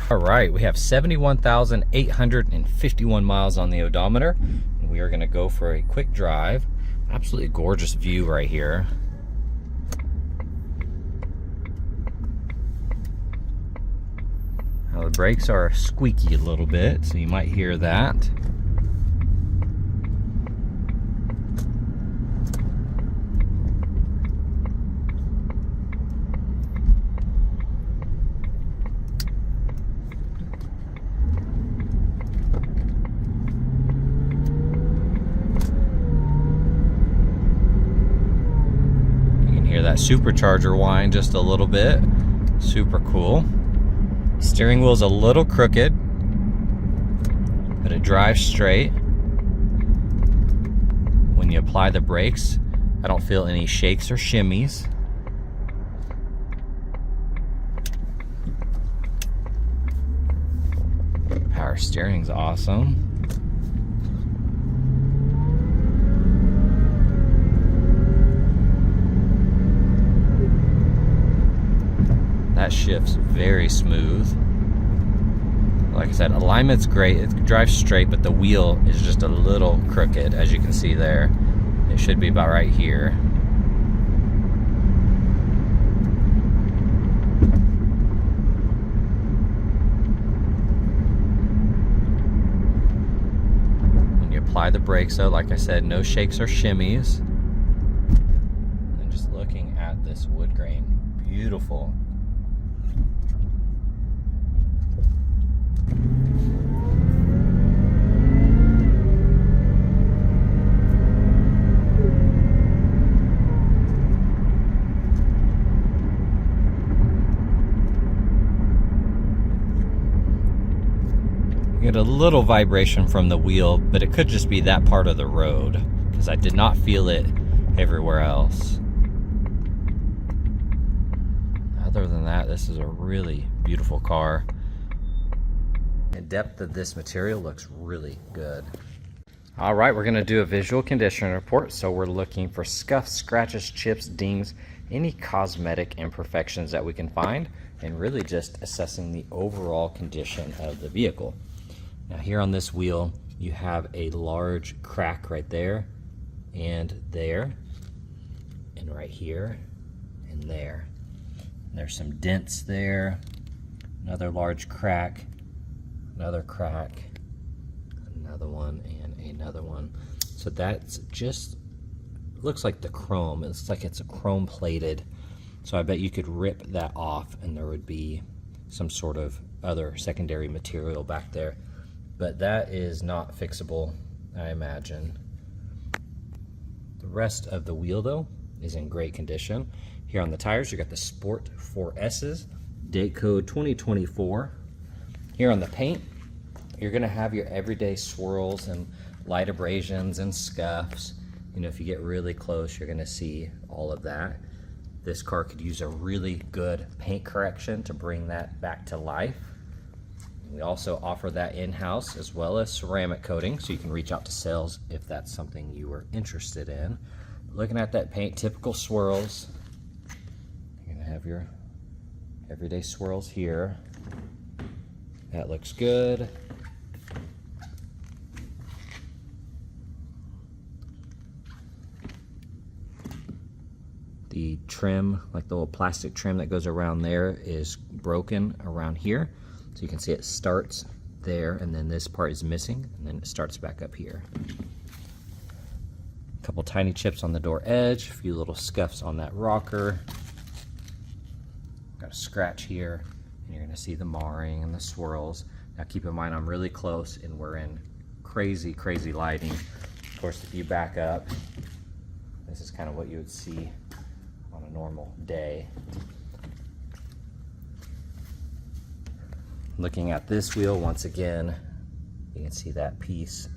All right, we have 71,851 miles on the odometer, and we are going to go for a quick drive. Absolutely gorgeous view right here. Now the brakes are squeaky a little bit, so you might hear that. That supercharger whine just a little bit. Super cool. Steering wheel's a little crooked, but it drives straight. When you apply the brakes, I don't feel any shakes or shimmies. Power steering's awesome. That shifts very smooth. Like I said, alignment's great. It drives straight, but the wheel is just a little crooked, as you can see there. It should be about right here. When you apply the brakes, though, like I said, no shakes or shimmies. And just looking at this wood grain, beautiful. Get a little vibration from the wheel, but it could just be that part of the road, because I did not feel it everywhere else. Other than that, this is a really beautiful car. The depth of this material looks really good. All right, we're gonna do a visual condition report. So we're looking for scuffs, scratches, chips, dings, any cosmetic imperfections that we can find, and really just assessing the overall condition of the vehicle. Now here on this wheel, you have a large crack right there, and there, and right here, and there. And there's some dents there, another large crack, another crack, another one, and another one. So that's just, looks like the chrome. It looks like it's a chrome plated. So I bet you could rip that off and there would be some sort of other secondary material back there. But that is not fixable, I imagine. The rest of the wheel, though, is in great condition. Here on the tires, you got the Sport 4S's, date code 2024. Here on the paint, you're gonna have your everyday swirls and light abrasions and scuffs. You know, if you get really close, you're gonna see all of that. This car could use a really good paint correction to bring that back to life. We also offer that in-house as well as ceramic coating, so you can reach out to sales if that's something you were interested in. Looking at that paint, typical swirls. You're gonna have your everyday swirls here. That looks good. The trim, like the little plastic trim that goes around there, is broken around here. So you can see it starts there, and then this part is missing, and then it starts back up here. A couple tiny chips on the door edge, a few little scuffs on that rocker. Got a scratch here, and you're gonna see the marring and the swirls. Now keep in mind, I'm really close, and we're in crazy, crazy lighting. Of course, if you back up, this is kind of what you would see on a normal day. Looking at this wheel, once again, you can see that piece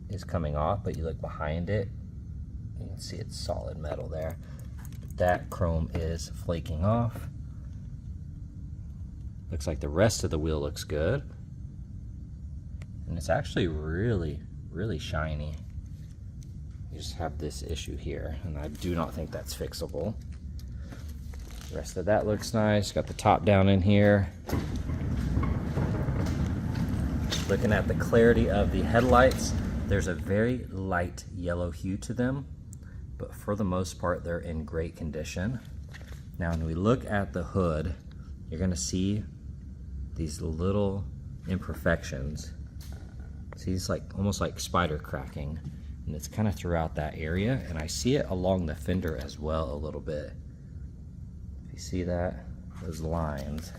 is coming off, but you look behind it, you can see it's solid metal there. That chrome is flaking off. Looks like the rest of the wheel looks good. And it's actually really, really shiny. You just have this issue here, and I do not think that's fixable. The rest of that looks nice. Got the top down in here. Looking at the clarity of the headlights, there's a very light yellow hue to them, but for the most part they're in great condition. Now when we look at the hood, you're going to see these little imperfections. See, it's like almost like spider cracking, and it's kind of throughout that area, and I see it along the fender as well a little bit. If you see that, those lines.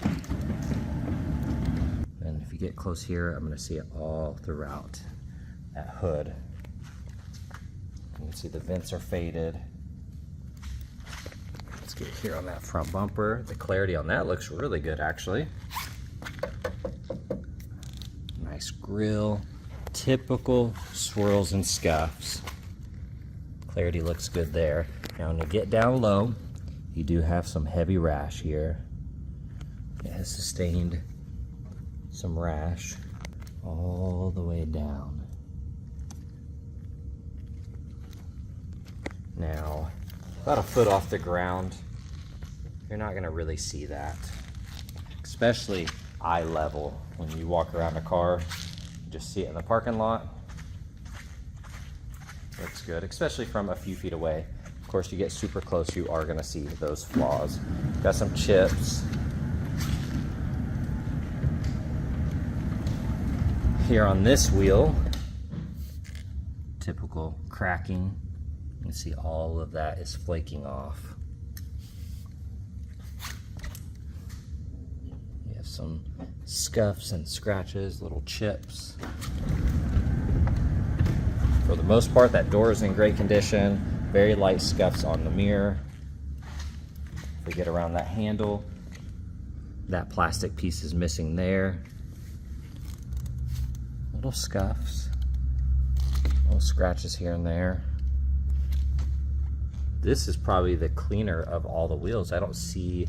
And if you get close here, I'm going to see it all throughout that hood. You can see the vents are faded. Let's get here on that front bumper. The clarity on that looks really good, actually. Nice grille. Typical swirls and scuffs. Clarity looks good there. Now when you get down low, you do have some heavy rash here. It has sustained some rash all the way down. Now, about a foot off the ground, you're not going to really see that, especially eye level. When you walk around a car, you just see it in the parking lot. Looks good, especially from a few feet away. Of course, you get super close, you are going to see those flaws. Got some chips here on this wheel. Typical cracking. You can see all of that is flaking off. You have some scuffs and scratches, little chips. For the most part, that door is in great condition. Very light scuffs on the mirror. If we get around that handle, that plastic piece is missing there. Little scuffs, little scratches here and there. This is probably the cleaner of all the wheels. I don't see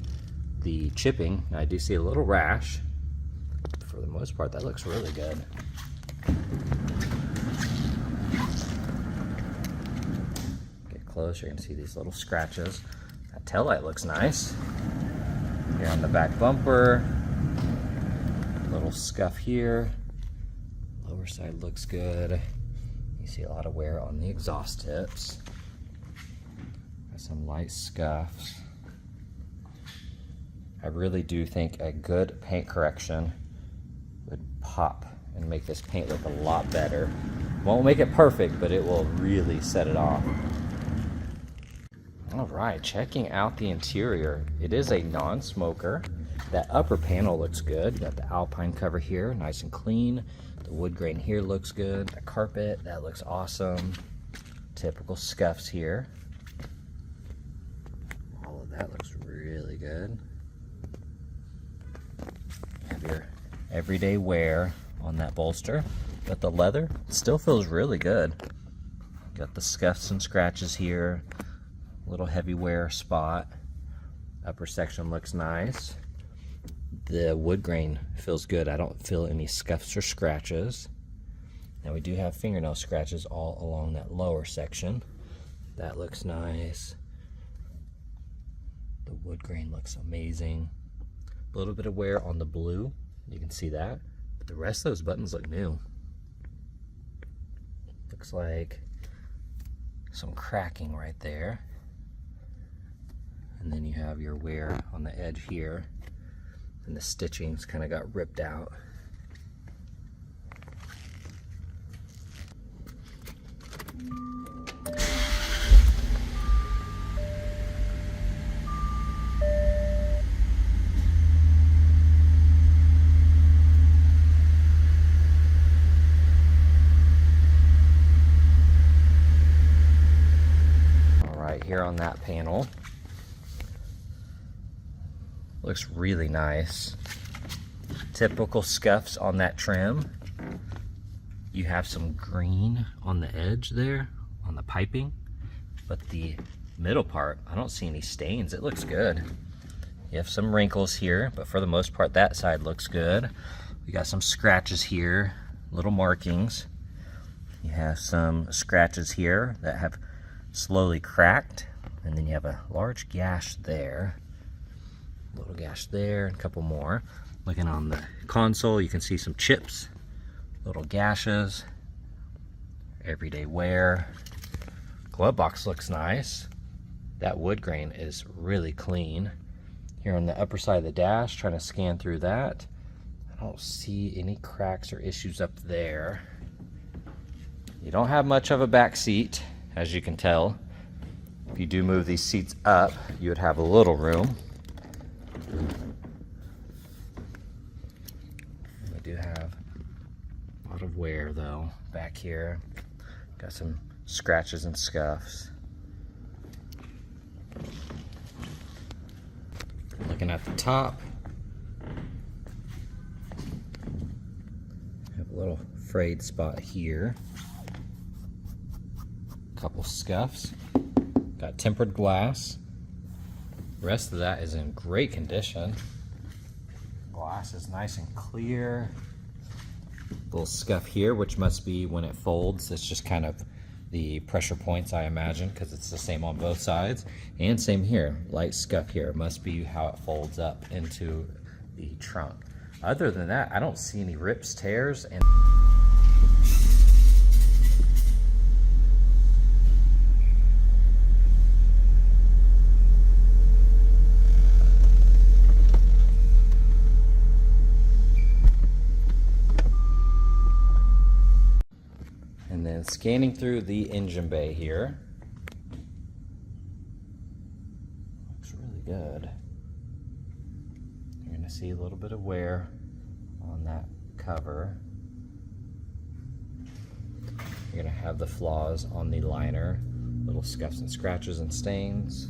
the chipping. I do see a little rash. For the most part, that looks really good. Get close, you're gonna see these little scratches. That taillight looks nice. Here on the back bumper, little scuff here. Lower side looks good. You see a lot of wear on the exhaust tips. Got some light scuffs. I really do think a good paint correction would pop and make this paint look a lot better. Won't make it perfect, but it will really set it off. All right, checking out the interior. It is a non-smoker. That upper panel looks good. You got the Alpine cover here, nice and clean. The wood grain here looks good. The carpet, that looks awesome. Typical scuffs here. All of that looks really good. Have your everyday wear on that bolster. Got the leather, it still feels really good. Got the scuffs and scratches here. Little heavy wear spot. Upper section looks nice. The wood grain feels good. I don't feel any scuffs or scratches. Now we do have fingernail scratches all along that lower section. That looks nice. The wood grain looks amazing. A little bit of wear on the blue. You can see that. But the rest of those buttons look new. Looks like some cracking right there. And then you have your wear on the edge here. And the stitchings kind of got ripped out. All right, here on that panel. Looks really nice. Typical scuffs on that trim. You have some green on the edge there, on the piping, but the middle part, I don't see any stains. It looks good. You have some wrinkles here, but for the most part, that side looks good. We got some scratches here, little markings. You have some scratches here that have slowly cracked, and then you have a large gash there. Little gash there, and a couple more. Looking on the console, you can see some chips little gashes, everyday wear. Glove box looks nice. That wood grain is really clean. Here on the upper side of the dash, trying to scan through that. I don't see any cracks or issues up there. You don't have much of a back seat, as you can tell. If you do move these seats up, you would have a little room. We do have a lot of wear though back here. Got some scratches and scuffs. Looking at the top, have a little frayed spot here. Couple scuffs. Got tempered glass. The rest of that is in great condition. Glass is nice and clear. Little scuff here, which must be when it folds. It's just kind of the pressure points, I imagine, because it's the same on both sides. And same here, light scuff here. It must be how it folds up into the trunk. Other than that, I don't see any rips, tears, and then scanning through the engine bay here. Looks really good. You're going to see a little bit of wear on that cover. You're going to have the flaws on the liner, little scuffs and scratches and stains.